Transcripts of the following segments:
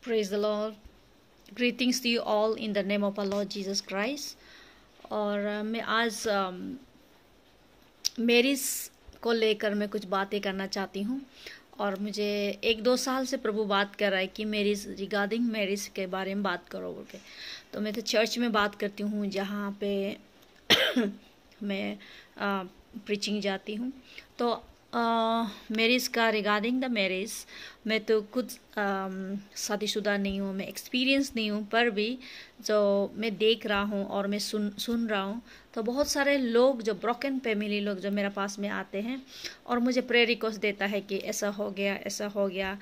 Praise the Lord. Greetings to you all in the name of our Lord Jesus Christ. और मैं आज marriage को लेकर मैं कुछ बातें करना चाहती हूँ। और मुझे 1-2 साल से प्रभु बात कर रहा है कि मैरिज रिगार्डिंग मैरिज के बारे में बात करो बोल के। तो मैं तो चर्च में बात करती हूँ जहाँ पे मैं प्रीचिंग जाती हूँ। तो मैरिज का रिगार्डिंग द मैरिज, मैं तो खुद शादीशुदा नहीं हूँ, मैं एक्सपीरियंस नहीं हूँ, पर भी जो मैं देख रहा हूँ और मैं सुन रहा हूँ तो बहुत सारे लोग जो ब्रोकन फैमिली लोग जो मेरे पास में आते हैं और मुझे प्रेयर रिक्वेस्ट देता है कि ऐसा हो गया।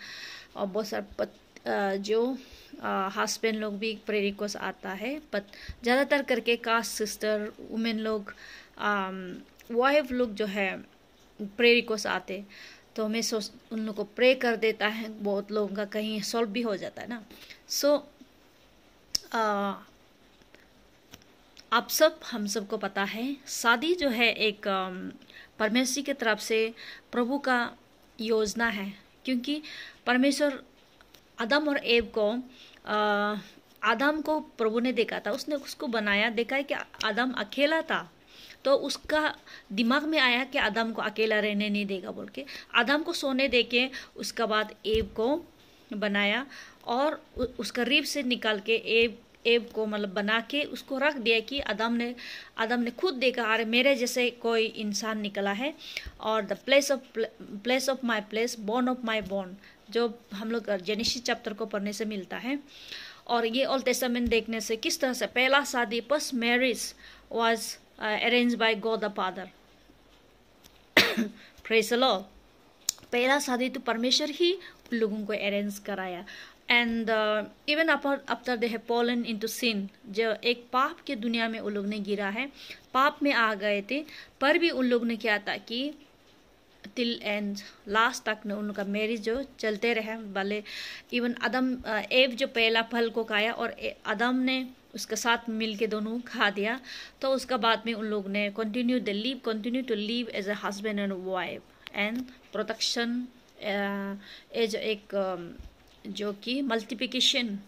और बहुत सारे जो हस्बैंड लोग भी प्रेयर रिक्वेस्ट आता है, पर ज़्यादातर करके कास्ट सिस्टर वुमेन लोग वाइफ लोग जो है प्रेयर रिक्वेस्ट आते, तो मैं उन लोगों को प्रे कर देता है। बहुत लोगों का कहीं सॉल्व भी हो जाता है ना। हम सबको पता है शादी जो है एक परमेश्वर की तरफ से प्रभु का योजना है, क्योंकि परमेश्वर आदम और एव को आदम को प्रभु ने देखा था, उसने उसको बनाया, देखा है कि आदम अकेला था, तो उसका दिमाग में आया कि आदम को अकेला रहने नहीं देगा बोल के आदम को सोने दे के उसका बाद एव को बनाया और उसका रिब से निकाल के एव को मतलब बना के उसको रख दिया कि आदम ने खुद देखा, अरे मेरे जैसे कोई इंसान निकला है। और the place of my place, bone of my bone, जो हम लोग जेनेसिस चैप्टर को पढ़ने से मिलता है। और ये ओल्ड टेस्टामेंट देखने से किस तरह से पहला शादी first marriage was arranged by God the Father. Praise the Lord. पहला शादी तो परमेश्वर ही लोगों को अरेंज कराया। And even after they have fallen into sin, जो एक पाप के दुनिया में उन लोग ने गिरा है, पाप में आ गए थे, पर भी उन लोग ने क्या था कि टिल एंड लास्ट तक ने उनका मैरिज जो चलते रहे वाले। इवन आदम एव जो पहला फल को खाया और आदम ने उसके साथ मिल के दोनों खा दिया, तो उसका बाद में उन लोग ने continue to live as a husband and wife and protection as एक जो कि मल्टीप्लिकेशन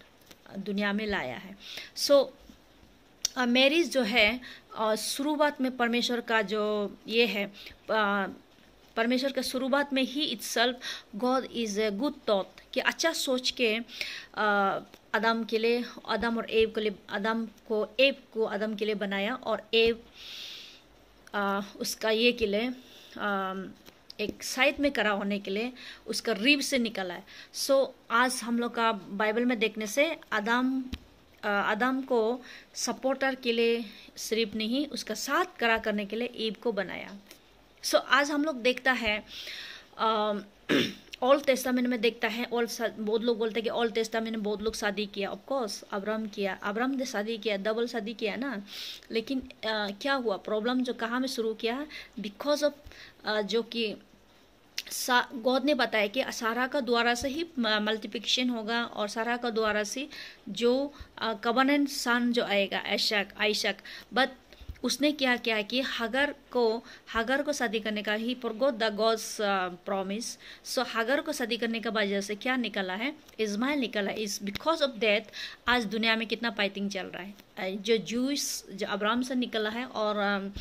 दुनिया में लाया है। मैरिज जो है शुरुआत में परमेश्वर का जो ये है, परमेश्वर का शुरुआत में ही itself God is a good thought, कि अच्छा सोच के आदम के लिए, आदम और एव के लिए, एव को आदम के लिए बनाया और एव उसका ये के लिए एक साइड में खड़ा होने के लिए उसका रिब से निकला है। आज हम लोग का बाइबल में देखने से आदम को सपोर्टर के लिए सिर्फ नहीं, उसका साथ खड़ा करने के लिए एव को बनाया। आज हम लोग देखता है ओल्ड टेस्टामेंट में देखता है, बहुत लोग बोलते हैं कि ओल्ड टेस्टामेंट में बहुत लोग शादी किया। ऑफ कोर्स अब्राहम ने शादी किया, डबल शादी किया ना। लेकिन क्या हुआ, प्रॉब्लम जो कहाँ में शुरू किया, बिकॉज ऑफ जो कि गॉड ने बताया कि सारा का द्वारा से ही मल्टीप्लिकेशन होगा और सारा का द्वारा से जो कवनेंट सन जो आएगा आइशक। बट उसने क्या किया कि हगर को शादी करने का ही forgot the God's promise. Hagar को शादी करने का वजह से क्या निकला है, इस्माइल निकला है। इस बिकॉज ऑफ दैट आज दुनिया में कितना फाइटिंग चल रहा है। जो जो अब्राहम से निकला है और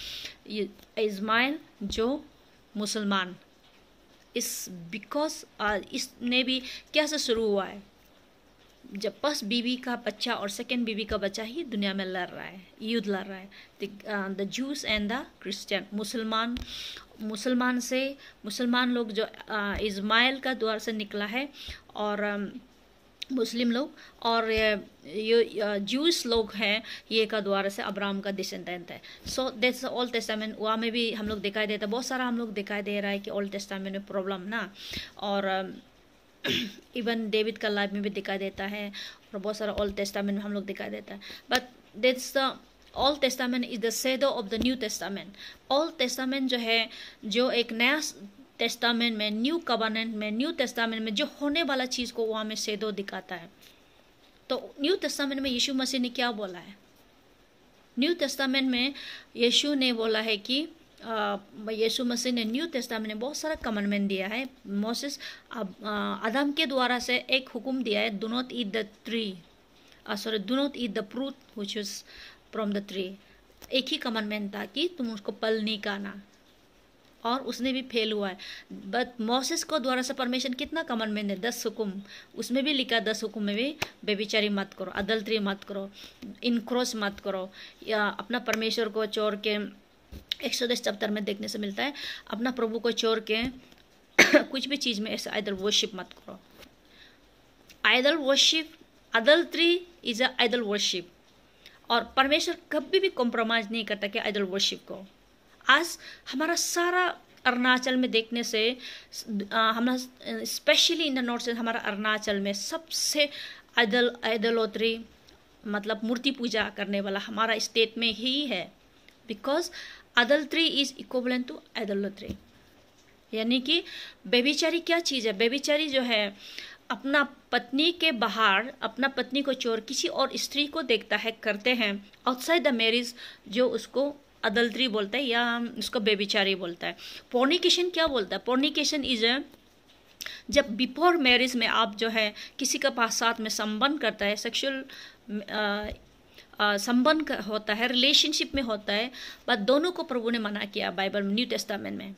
इस्माइल जो मुसलमान, इस बिकॉज इसने भी कैसे शुरू हुआ है, जब फर्स्ट बीवी का बच्चा और सेकेंड बीवी का बच्चा ही दुनिया में लड़ रहा है, युद्ध लड़ रहा है। The juice and the Christian, मुसलमान लोग जो इस्माइल का द्वार से निकला है और मुस्लिम लोग और ये जूस लोग हैं, ये का द्वारा से अब्राहम का डिसेंडेंट है। That's old testament. वहाँ में भी हम लोग दिखाई देता है, बहुत सारा हम लोग दिखाई दे रहा है कि ओल्ड टेस्टामेंट में प्रॉब्लम ना, और इवन डेविड का लाइफ में भी दिखाई देता है और बहुत सारा ओल्ड टेस्टामेंट में हम लोग दिखाई देता है। But that's the old testament is the shadow of the new testament. Old testament जो है, जो एक नया टेस्टामेंट में, न्यू कवनेंट में, न्यू टेस्टामेंट में जो होने वाला चीज़ को वहाँ में शैडो दिखाता है। तो न्यू टेस्टामेंट में यीशु मसीह ने क्या बोला है, न्यू टेस्टामेंट में यीशु ने बोला है कि यीशु मसीह ने न्यू टेस्टामेंट में बहुत सारा कमांडमेंट दिया है। मोसेस आदम के द्वारा से एक हुक्म दिया है, do not eat the tree, do not eat the fruit which is from the tree. एक ही कमांडमेंट था कि तुम उसको फल नहीं खाना, और उसने भी फेल हुआ है। बट मोसेस को द्वारा से परमिशन कितना कमांडमेंट है, 10 हुक्म, उसमें भी लिखा 10 हुक्म में भी बेविचारी मत करो, अडल्ट्री मत करो, इनक्रोच मत करो, या अपना परमेश्वर को चोर के, 110 चैप्टर में देखने से मिलता है, अपना प्रभु को चोर के कुछ भी चीज़ में ऐसा आइडल वर्शिप मत करो। Idol worship, adultery is a idol worship, और परमेश्वर कभी भी कॉम्प्रोमाइज नहीं करता कि आइडल वर्शिप को। आज हमारा सारा अरुणाचल में देखने से, हमारा स्पेशली इन द नॉर्थ से, हमारा अरुणाचल में सबसे आइडलोट्री मतलब मूर्ति पूजा करने वाला हमारा स्टेट में ही है। Because adultery is equivalent to idolatry, यानी कि बेबिचारी क्या चीज़ है? बेबिचारी जो है अपना पत्नी के बाहर, अपना पत्नी को चोर किसी और स्त्री को देखता है, करते हैं आउटसाइड द मैरिज, जो उसको अडल्ट्री बोलता है या उसको बेबिचारी बोलता है। फोर्निकेशन क्या बोलता है? फोर्निकेशन इज जब बिफोर मैरिज में आप जो है किसी का पास साथ में संबंध करता है, सेक्सुअल संबंध होता है, रिलेशनशिप में होता है, बट दोनों को प्रभु ने मना किया बाइबल में, न्यू टेस्टामेंट में।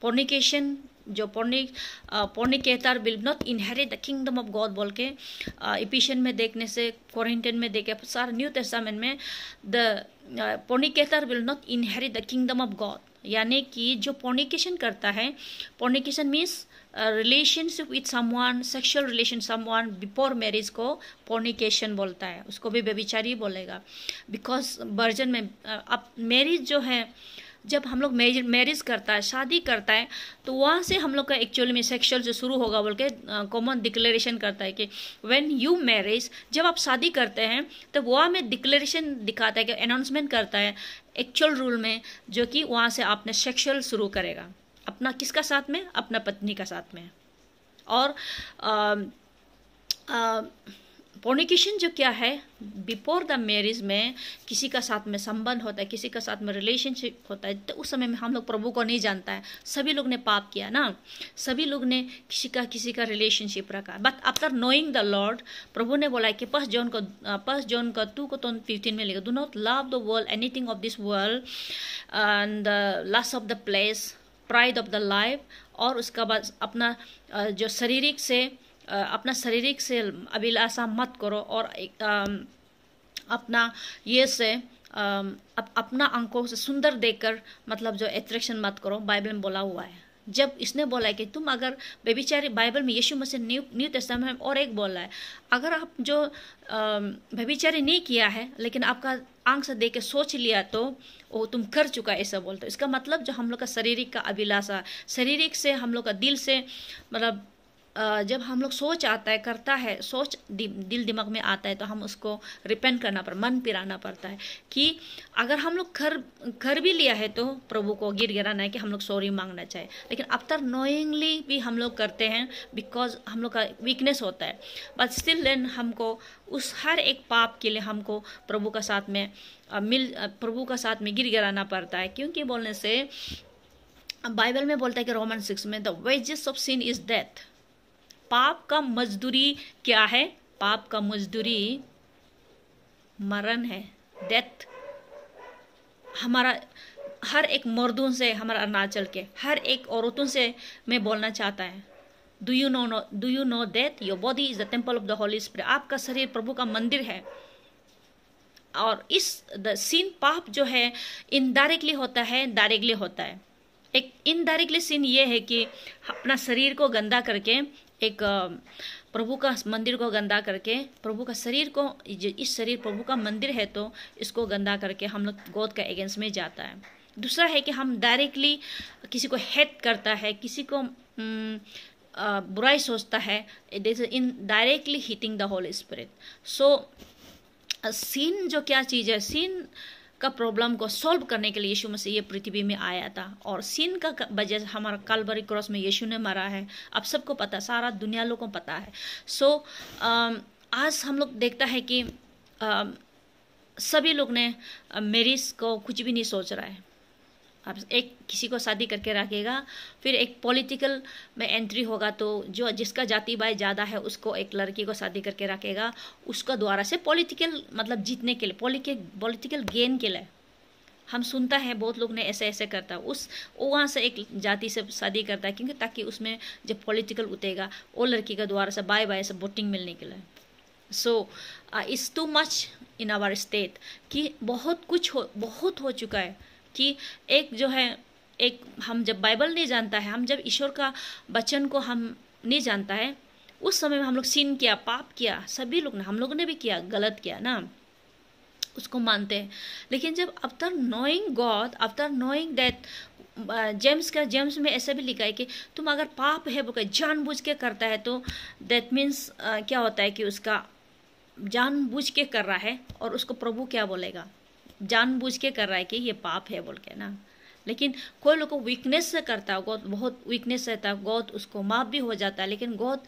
फोर्निकेशन, जो fornicator will not inherit the kingdom of God बोल के इफिशियन में देखने से, कोरिंथियन में देखे, सारा न्यू टेस्टामेंट में, the fornicator will not inherit the kingdom of God, यानी कि जो फोर्निकेशन करता है, fornication means relationship with someone, sexual relation someone before marriage को फोर्निकेशन बोलता है, उसको भी व्यभिचारी बोलेगा। बिकॉज वर्जन में अब मैरिज जो है, जब हम लोग मैरिज करता है, शादी करता है, तो वहाँ से हम लोग का एक्चुअली में सेक्सुअल जो शुरू होगा बोल के कॉमन डिक्लेरेशन करता है कि व्हेन यू मैरिज, जब आप शादी करते हैं तो वहाँ में डिक्लेरेशन दिखाता है कि अनाउंसमेंट करता है एक्चुअल रूल में, जो कि वहाँ से आपने सेक्सुअल शुरू करेगा अपना किसका साथ में, अपना पत्नी का साथ में। और फोर्निकेशन जो क्या है, बिफोर द मैरिज में किसी का साथ में संबंध होता है, किसी का साथ में रिलेशनशिप होता है, तो उस समय में हम लोग प्रभु को नहीं जानता है, सभी लोग ने पाप किया ना, सभी लोग ने किसी का रिलेशनशिप रखा। But after knowing the Lord, प्रभु ने बोला कि 1 जॉन का 2:15 में लिखा, do not love the world, anything of this world, and the lust of the place, pride of the life, और उसका बाद अपना जो शारीरिक से अभिलाषा मत करो, और अपना ये से अपना आंखों से सुंदर देखकर मतलब जो अट्रैक्शन मत करो, बाइबल में बोला हुआ है। जब इसने बोला है कि तुम अगर व्यभिचारी, बाइबल में यीशु मसीह न्यू टेस्टामेंट में और एक बोला है, अगर आप जो व्यभिचारी नहीं किया है लेकिन आपका आंख से देख के सोच लिया तो वो तुम कर चुका, ऐसा बोलते। इसका मतलब जो हम लोग का शारीरिक का अभिलाषा, शारीरिक से हम लोग का दिल से मतलब जब हम लोग सोच आता है, करता है, सोच दिल दिमाग में आता है, तो हम उसको रिपेंट करना पड़ता, मन पिराना पड़ता है कि अगर हम लोग कर भी लिया है तो प्रभु को गिराना है कि हम लोग सॉरी मांगना चाहिए। लेकिन आफ्टर नोइंगली भी हम लोग करते हैं, बिकॉज हम लोग का वीकनेस होता है, बट स्टिल देन हमको उस हर एक पाप के लिए हमको प्रभु का साथ में गिराना पड़ता है। क्योंकि बोलने से बाइबल में बोलता है कि रोमन 6 में, the wages of sin is death, पाप का मजदूरी क्या है? पाप का मजदूरी मरण है, डेथ। हमारा हर एक मर्दों से, हमारा अरुणाचल के हर एक औरतों से मैं बोलना चाहता है, do you know that your body is the temple of the holy spirit, आपका शरीर प्रभु का मंदिर है। और इस द सिन, पाप जो है इनडायरेक्टली होता है, डायरेक्टली होता है। एक इनडायरेक्टली सिन ये है कि अपना शरीर को गंदा करके, एक प्रभु का मंदिर को गंदा करके, प्रभु का शरीर को, इस शरीर प्रभु का मंदिर है तो इसको गंदा करके हम लोग गॉड का अगेंस्ट में जाता है। दूसरा है कि हम डायरेक्टली किसी को हेट करता है, किसी को बुराई सोचता है, it is in directly hitting the holy spirit. So sin जो क्या चीज़ है, सीन का प्रॉब्लम को सॉल्व करने के लिए यीशु मसीह ये पृथ्वी में आया था, और सीन का वजह हमारा कलवरी क्रॉस में यीशु ने मरा है। अब सबको पता, सारा दुनिया लोगों को पता है। सो आज हम लोग देखता है कि सभी लोग ने मैरिज को कुछ भी नहीं सोच रहा है। आप एक किसी को शादी करके रखेगा, फिर एक पॉलिटिकल में एंट्री होगा तो जो जिसका जाति भाई ज़्यादा है उसको एक लड़की को शादी करके रखेगा, उसका द्वारा से पॉलिटिकल मतलब जीतने के लिए, पॉलिटिकल गेन के लिए। हम सुनता है बहुत लोग ने ऐसे ऐसे करता है, उस वो वहाँ से एक जाति से शादी करता है क्योंकि ताकि उसमें जब पॉलिटिकल उठेगा वो लड़की का द्वारा से बाय बाय से वोटिंग मिलने के लिए। So it's too much in our state कि बहुत हो चुका है कि एक जो है एक हम जब बाइबल नहीं जानता है, हम जब ईश्वर का वचन को हम नहीं जानता है, उस समय में हम लोग सिन किया, पाप किया, सभी लोग ने, हम लोगों ने भी किया, गलत किया ना, उसको मानते हैं। लेकिन जब after knowing God, after knowing that, James में ऐसा भी लिखा है कि तुम अगर पाप है बोलकर जानबूझ के करता है तो दैट मीन्स क्या होता है कि उसका जानबूझ के कर रहा है, और उसको प्रभु क्या बोलेगा, जानबूझ के कर रहा है कि ये पाप है बोल के ना। लेकिन कोई लोग को वीकनेस से करता है, गॉड बहुत वीकनेस रहता है, गॉड उसको माफ भी हो जाता है, लेकिन God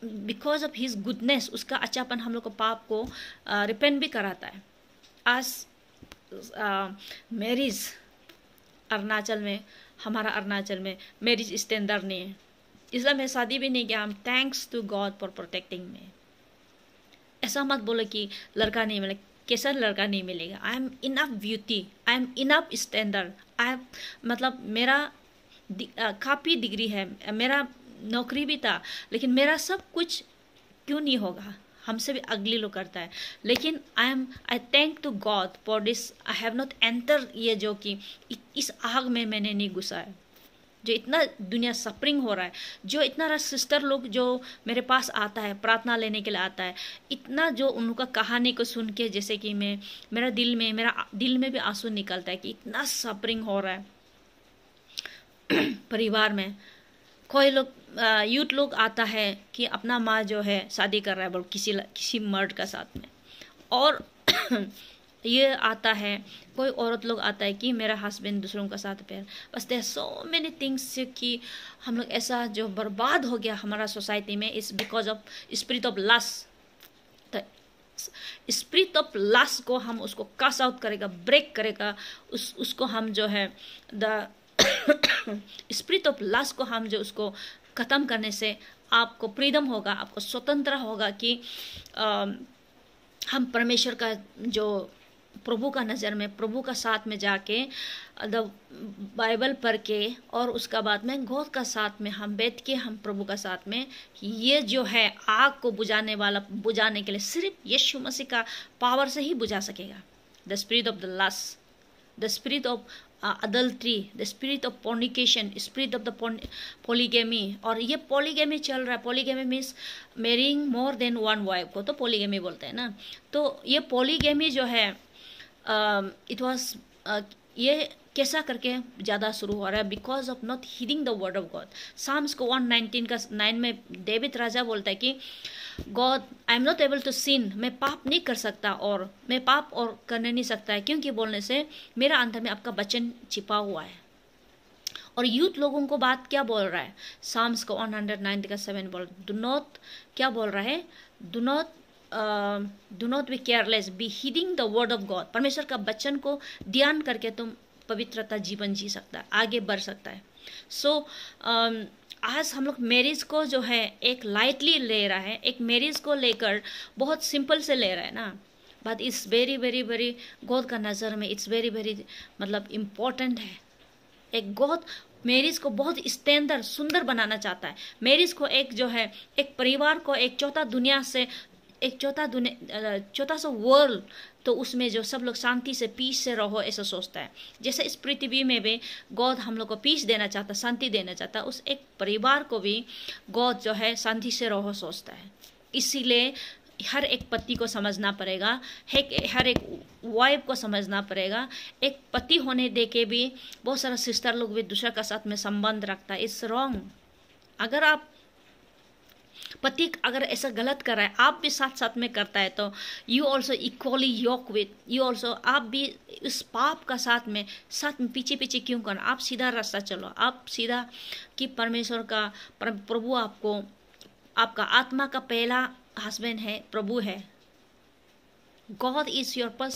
because of his goodness, उसका अच्छापन हम लोग को पाप को रिपेंट भी कराता है। आज मैरिज अरुणाचल में, हमारा अरुणाचल में मैरिज स्टैंडर्ड नहीं है, इसलिए मैं शादी भी नहीं किया। हम thanks to God for protecting me. ऐसा मत बोलो कि लड़का नहीं मिले, कैसा लड़का नहीं मिलेगा। I am enough beauty, I am enough standard, I मतलब मेरा काफ़ी डिग्री है, मेरा नौकरी भी था, लेकिन मेरा सब कुछ क्यों नहीं होगा, हमसे भी अगली लोग करता है। लेकिन I thank to God for this, I have not enter, ये जो कि इस आग में मैंने नहीं घुसा है, जो इतना दुनिया सफरिंग हो रहा है, जो इतना सिस्टर लोग जो मेरे पास आता है प्रार्थना लेने के लिए आता है, इतना जो उनका कहानी को सुन के जैसे कि मेरा दिल में भी आंसू निकलता है कि इतना सफरिंग हो रहा है परिवार में। कोई लोग यूथ लोग आता है कि अपना माँ जो है शादी कर रहा है बोल किसी मर्द का साथ में, और ये आता है कोई औरत लोग आता है कि मेरा हस्बैंड दूसरों का साथ पे, बस देयर सो मेनी थिंग्स कि हम लोग ऐसा जो बर्बाद हो गया हमारा सोसाइटी में, is because of spirit of lust. Spirit of lust को हम उसको कस आउट करेगा, ब्रेक करेगा, उसको हम जो है द स्पिरिट ऑफ लस्ट को हम जो उसको ख़त्म करने से आपको फ्रीडम होगा, आपको स्वतंत्र होगा कि हम परमेश्वर का जो प्रभु का नज़र में, प्रभु का साथ में जाके द बाइबल पढ़ के, और उसका बाद में गॉड का साथ में हम बैठ के, हम प्रभु का साथ में, ये जो है आग को बुझाने के लिए सिर्फ यीशु मसीह का पावर से ही बुझा सकेगा। The spirit of the lust, the spirit of adultery, the spirit of fornication, spirit of the polygamy. और ये पॉलीगेमी चल रहा है। Polygamy means marrying more than one wife को तो पॉलीगेमी बोलते हैं ना। तो ये पॉलीगेमी जो है इट वाज ये कैसा करके ज़्यादा शुरू हो रहा है, because of not heeding the word of God. Psalms को 119 का 9 में डेविड राजा बोलता है कि God I am not able to sin, मैं पाप नहीं कर सकता, और मैं पाप और करने नहीं सकता है, क्योंकि बोलने से मेरा अंदर में आपका वचन छिपा हुआ है। और यूथ लोगों को बात क्या बोल रहा है, साम्स को 190 का 7 बोल, डू नॉट क्या बोल रहा है, do not be careless, be heeding the word of God. परमेश्वर का वचन को ध्यान करके तुम पवित्रता जीवन जी सकता है, आगे बढ़ सकता है। सो आज हम लोग मैरिज को जो है एक लाइटली ले रहा है, एक मैरिज को लेकर बहुत सिंपल से ले रहा है ना, but it's very very very God का नज़र में इट्स वेरी वेरी मतलब इम्पोर्टेंट है। एक गॉड मैरिज को बहुत स्टैंडर्ड सुंदर बनाना चाहता है। मैरिज को एक जो है एक परिवार को एक छोटा सा वर्ल्ड, तो उसमें जो सब लोग शांति से पीस से रहो ऐसा सोचता है। जैसे इस पृथ्वी में भी गॉड हम लोग को पीस देना चाहता, शांति देना चाहता, उस एक परिवार को भी गॉड जो है शांति से रहो सोचता है। इसीलिए हर एक पति को समझना पड़ेगा, हर एक वाइफ को समझना पड़ेगा। एक पति होने दे के भी बहुत सारा सिस्टर लोग भी दूसरा का साथ में संबंध रखता है, इट्स रॉन्ग। अगर आप पति अगर ऐसा गलत कर रहा है, आप भी साथ साथ में करता है, तो you also equally yoke with you also, आप भी इस पाप का साथ में पीछे पीछे क्यों करना, आप सीधा रास्ता चलो, आप सीधा कि परमेश्वर का प्रभु आपको, आपका आत्मा का पहला हस्बैंड है, प्रभु है। God is your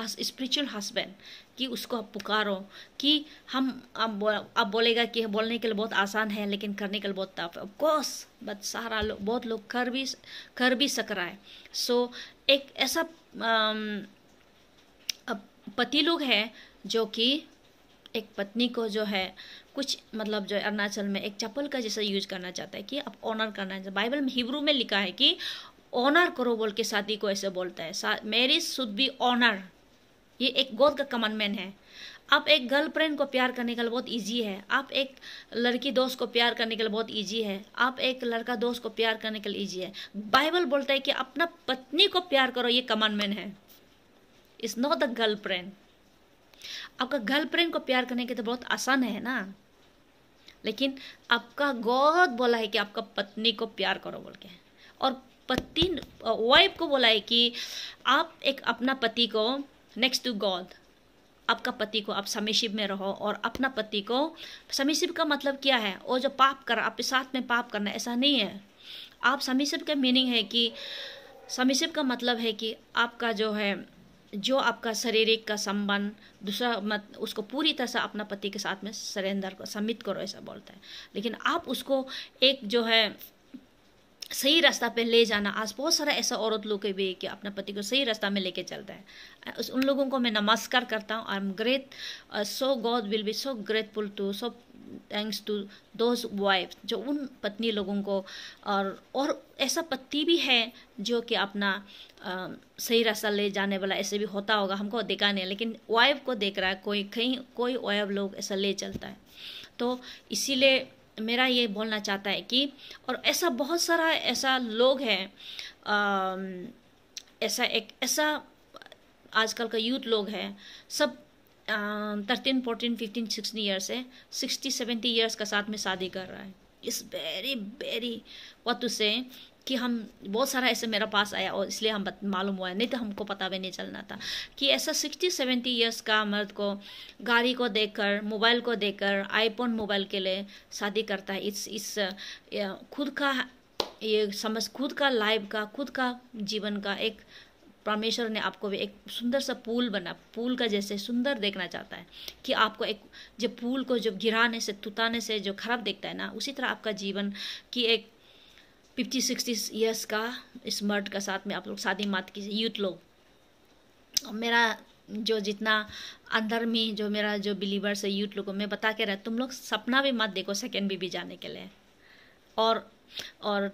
spiritual husband, कि उसको आप पुकारो। कि हम अब बोलेगा कि बोलने के लिए बहुत आसान है लेकिन करने के लिए बहुत टफ है, ऑफ कोर्स, बट सारा लोग, बहुत लोग कर भी सक रहा है। सो एक ऐसा पति लोग है जो कि एक पत्नी को जो है कुछ मतलब जो अरुणाचल में एक चप्पल का जैसा यूज करना चाहता है, कि आप ऑनर करना है। बाइबल में हिब्रू में लिखा है कि ऑनर करो बोल के शादी को ऐसे बोलता है, मैरिज शुड बी ऑनर। ये एक गॉड का कमांडमेंट है। आप एक गर्लफ्रेंड को प्यार करने के लिए बहुत इजी है, आप एक लड़की दोस्त को प्यार करने के लिए बहुत इजी है, आप एक लड़का दोस्त को प्यार करने के लिए इजी है। बाइबल बोलता है कि अपना पत्नी को प्यार करो, ये कमांडमेंट है, इट्स नॉट द गर्लफ्रेंड। आपका गर्लफ्रेंड को प्यार करने के तो बहुत आसान है ना, लेकिन आपका गॉड बोला है कि आपका पत्नी को प्यार करो बोल के। और पति वाइफ को बोला है कि आप एक अपना पति को नेक्स्ट टू गॉड, आपका पति को आप सबमिसिव में रहो। और अपना पति को सबमिसिव का मतलब क्या है, वो जो पाप कर आपके साथ में पाप करना, ऐसा नहीं है। आप सबमिसिव का मीनिंग है कि सबमिसिव का मतलब है कि आपका जो है, जो आपका शारीरिक का संबंध दूसरा मत, उसको पूरी तरह से अपना पति के साथ में सरेंडर को सबमिट करो, ऐसा बोलता है। लेकिन आप उसको एक जो है सही रास्ता पे ले जाना, आज बहुत सारा ऐसा औरत लोग भी कि अपने पति को सही रास्ता में लेके चलता है। उन लोगों को मैं नमस्कार करता हूँ। I am great, so God will be so grateful to, so thanks to those wife जो उन पत्नी लोगों को, और ऐसा पति भी है जो कि अपना सही रास्ता ले जाने वाला, ऐसे भी होता होगा, हमको देखा नहीं, लेकिन वाइफ को देख रहा है कोई, कहीं कोई वाइफ लोग ऐसा ले चलता है। तो इसीलिए मेरा ये बोलना चाहता है कि, और ऐसा बहुत सारा ऐसा लोग हैं, ऐसा आजकल का यूथ लोग हैं, सब 13, 14, 15, 16 ईयर्स से 60, 70 ईयर्स का साथ में शादी कर रहा है। It's very very what to say, कि हम बहुत सारा ऐसे मेरा पास आया और इसलिए हम मालूम हुआ है, नहीं तो हमको पता भी नहीं चलना था कि ऐसा 60, 70 ईयर्स का मर्द को गाड़ी को देखकर, मोबाइल को देखकर, आईफोन मोबाइल के लिए शादी करता है। इस खुद का ये समझ, खुद का लाइफ का, खुद का जीवन का एक, परमेश्वर ने आपको भी एक सुंदर सा पूल का जैसे सुंदर देखना चाहता है, कि आपको एक जब पूल को जब गिराने से, टूटाने से जो खराब देखता है ना, उसी तरह आपका जीवन की एक 50, 60 ईयर्स का इस मर्द का साथ में आप लोग शादी मत कीजिए, यूथ लोग। मेरा जो जितना अंदर में जो मेरा जो बिलीवर्स है, यूथ लोगों में बता के रहा, तुम लोग सपना भी मत देखो सेकेंड बीबी जाने के लिए, और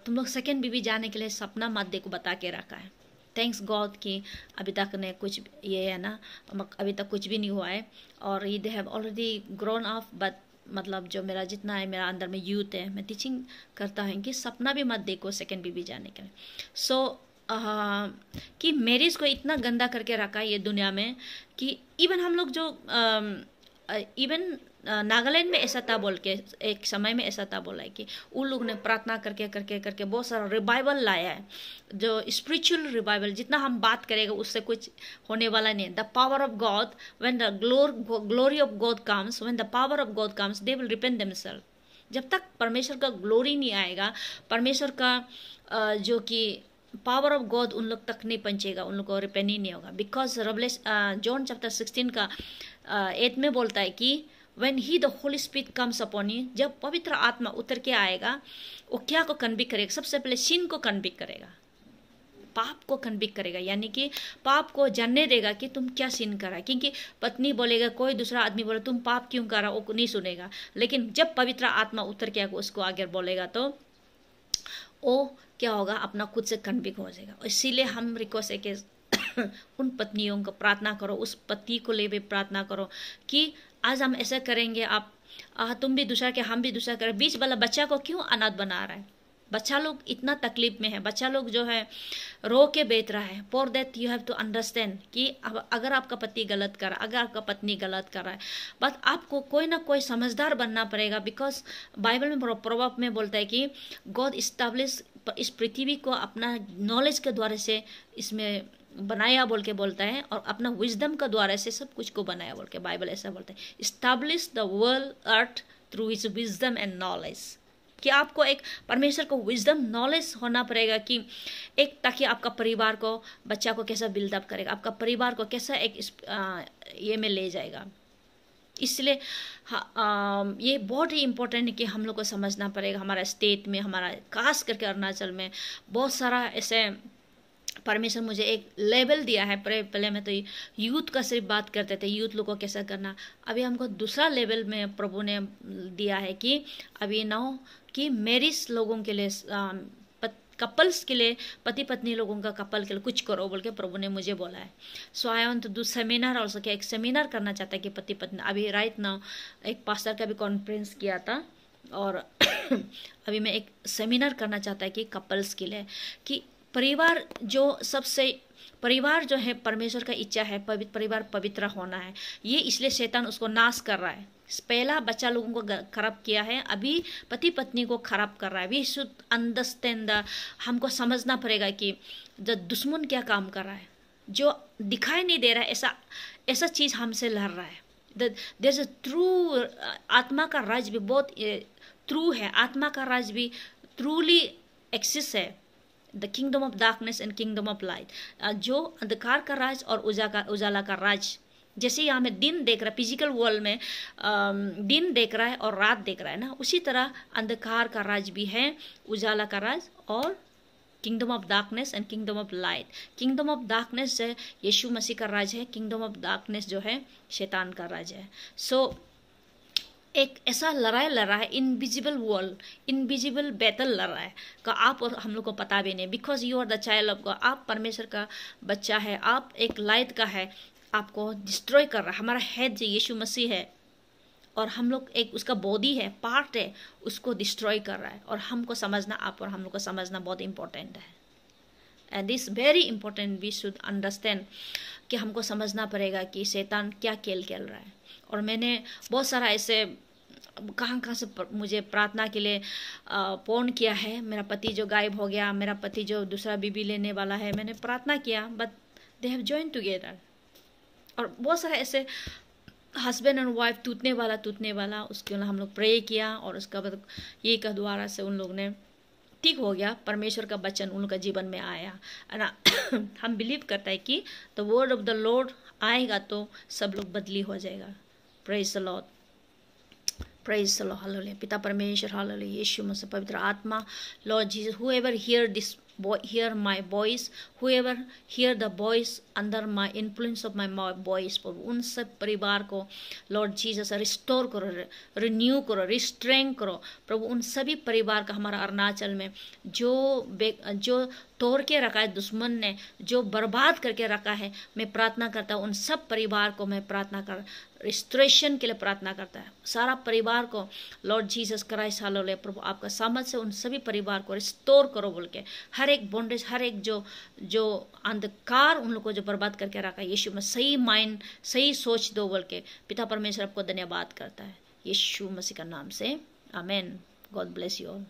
तुम लोग सेकेंड बीबी जाने के लिए सपना मत देखो, बता के रखा है। थैंक्स गॉड कि अभी तक ने कुछ ये है ना, अभी तक कुछ भी नहीं हुआ है, और ये they have already grown up. But मतलब जो मेरा जितना है, मेरा अंदर में यूथ है, मैं टीचिंग करता हूँ कि सपना भी मत देखो सेकेंड बीबी जाने के लिए। सो कि मैरिज को इतना गंदा करके रखा है ये दुनिया में, कि इवन हम लोग जो इवन नागालैंड में ऐसा था बोल के, एक समय में ऐसा था बोला है कि उन लोग ने प्रार्थना करके करके करके बहुत सारा रिवाइवल लाया है, जो स्पिरिचुअल रिवाइवल। जितना हम बात करेंगे उससे कुछ होने वाला नहीं है। The power of God, when the glory of God comes, when the power of God comes, they will repent themselves. जब तक परमेश्वर का ग्लोरी नहीं आएगा, परमेश्वर का जो कि पावर ऑफ गॉड उन लोग तक नहीं पहुंचेगा, उन लोग को रिपेंट ही नहीं होगा। बिकॉज जॉन चैप्टर 16 का 8 में बोलता है कि when he the Holy Spirit comes upon you, जब पवित्र आत्मा उतर के आएगा, वो क्या को कन्विक्ट करेगा? सबसे पहले सिन को कन्विक्ट करेगा, पाप को कन्विक्ट करेगा, यानी कि पाप को जानने देगा कि तुम क्या सिन कर रहा है। क्योंकि पत्नी बोलेगा, कोई दूसरा आदमी बोले तुम पाप क्यों कर रहा हो, वो नहीं सुनेगा। लेकिन जब पवित्र आत्मा उतर के उसको आगे बोलेगा तो वो क्या होगा, अपना खुद से कन्विक्ट हो जाएगा। इसीलिए हम रिक्वेस्ट है कि उन पत्नियों को प्रार्थना करो, उस पति को ले भी प्रार्थना करो कि आज हम ऐसा करेंगे, आप तुम भी दूसरा के, हम भी दूसरा करें। बीच वाला बच्चा को क्यों अनाथ बना रहा है? बच्चा लोग इतना तकलीफ में है, बच्चा लोग जो है रो के बेच रहा है। For that you have to understand कि अगर आपका पति गलत कर रहा है, अगर आपका पत्नी गलत कर रहा है, बट आपको कोई ना कोई समझदार बनना पड़ेगा। बिकॉज बाइबल में प्रभाव में बोलता है कि गॉड इस्टेब्लिश इस पृथ्वी को अपना नॉलेज के द्वारा से इसमें बनाया बोल के बोलता है, और अपना विजडम का द्वारा से सब कुछ को बनाया बोल के बाइबल ऐसा बोलता है। Establish the world earth through his wisdom and knowledge. कि आपको एक परमेश्वर को विजडम नॉलेज होना पड़ेगा कि एक, ताकि आपका परिवार को, बच्चा को कैसा बिल्डअप करेगा, आपका परिवार को कैसा एक ये में ले जाएगा। इसलिए ये बहुत ही इम्पोर्टेंट है कि हम लोग को समझना पड़ेगा। हमारा स्टेट में, हमारा खास करके अरुणाचल में बहुत सारा ऐसे परमेश्वर मुझे एक लेवल दिया है। पहले मैं तो यूथ का सिर्फ बात करते थे, यूथ लोगों को कैसा करना। अभी हमको दूसरा लेवल में प्रभु ने दिया है कि अभी नाउ कि मैरिज लोगों के लिए, कपल्स के लिए, पति पत्नी लोगों का कपल के लिए कुछ करो बोल के प्रभु ने मुझे बोला है। So I want to do seminar also, क्या एक सेमिनार करना चाहता है कि पति पत्नी। अभी राइट नाउ एक पास्टर का भी कॉन्फ्रेंस किया था, और अभी मैं एक सेमिनार करना चाहता है कि कपल्स के लिए, कि परिवार जो सबसे, परिवार जो है परमेश्वर का इच्छा है, परिवार पवित्र होना है। ये इसलिए शैतान उसको नाश कर रहा है। पहला बच्चा लोगों को खराब किया है, अभी पति पत्नी को खराब कर रहा है। वी शुड अंडरस्टैंड, हमको समझना पड़ेगा कि जो दुश्मन क्या काम कर रहा है, जो दिखाई नहीं दे रहा है, ऐसा चीज़ हमसे लड़ रहा है। देयर इज अ ट्रू, आत्मा का राज भी बहुत ट्रू है, आत्मा का राज भी ट्रूली एक्सिस्ट है। The kingdom of darkness and kingdom of light, जो अंधकार का राज और उजाला का राज। जैसे यहाँ में दिन देख रहा है, फिजिकल वर्ल्ड में दिन देख रहा है और रात देख रहा है ना, उसी तरह अंधकार का राज भी है, उजाला का राज, और kingdom of darkness and kingdom of light. Kingdom of darkness है यीशु मसीह का राज है, किंगडम ऑफ डार्कनेस जो है शैतान का राज है। सो एक ऐसा लड़ाई लड़ रहा है, इनविजिबल वर्ल्ड, इनविजिबल बैटल लड़ रहा है का आप और हम लोग को पता भी नहीं। Because you are the child of God, आप परमेश्वर का बच्चा है, आप एक लाइट का है, आपको डिस्ट्रॉय कर रहा है। हमारा हेड जो यीशु मसीह है, और हम लोग एक उसका बॉडी है, पार्ट है, उसको डिस्ट्रॉय कर रहा है। और हमको समझना, आप और हम लोग को समझना बहुत इंपॉर्टेंट है। And this very important, we should understand कि हमको समझना पड़ेगा कि शैतान क्या खेल खेल रहा है। और मैंने बहुत सारा ऐसे कहाँ से मुझे प्रार्थना के लिए फोन किया है। मेरा पति जो गायब हो गया, मेरा पति जो दूसरा बीबी लेने वाला है, मैंने प्रार्थना किया, but they have join together. और बहुत सारा ऐसे हस्बैंड एंड वाइफ टूटने वाला, उसके लिए हम लोग प्रे किया, और उसका बाद ये का द्वारा से उन लोग ने ठीक हो गया। परमेश्वर का वचन उनका जीवन में आया ना। हम बिलीव करता है कि the word of the Lord आएगा तो सब लोग बदली हो जाएगा। Praise the Lord, praise the Lord, hallelujah. पिता परमेश्वर, हालेलुया, यीशु मसीह, पवित्र आत्मा, Lord Jesus, whoever hear this hear my voice, whoever hear the voice under my influence of my voice, प्रभु उन सब परिवार को लॉर्ड जीसस रिस्टोर करो, रिन्यू करो, रिस्ट्रेंग करो प्रभु। उन सभी परिवार का हमारा अरुणाचल में जो तोड़ के रखा है दुश्मन ने, जो बर्बाद करके रखा है, मैं प्रार्थना करता हूँ उन सब परिवार को, मैं प्रार्थना कर रिस्टोरेशन के लिए प्रार्थना करता है। सारा परिवार को लॉर्ड जीसस क्राइस्ट, हालेलुया प्रभु, आपका सामर्थ से उन सभी परिवार को रिस्टोर करो बोल के, हर एक बॉन्डेज, हर एक जो अंधकार उन लोग को जो बर्बाद करके रखा है, यीशु में सही माइंड, सही सोच दो बोल के पिता परमेश्वर आपको धन्यवाद करता है, यीशु मसीह का नाम से, amen. God bless you all.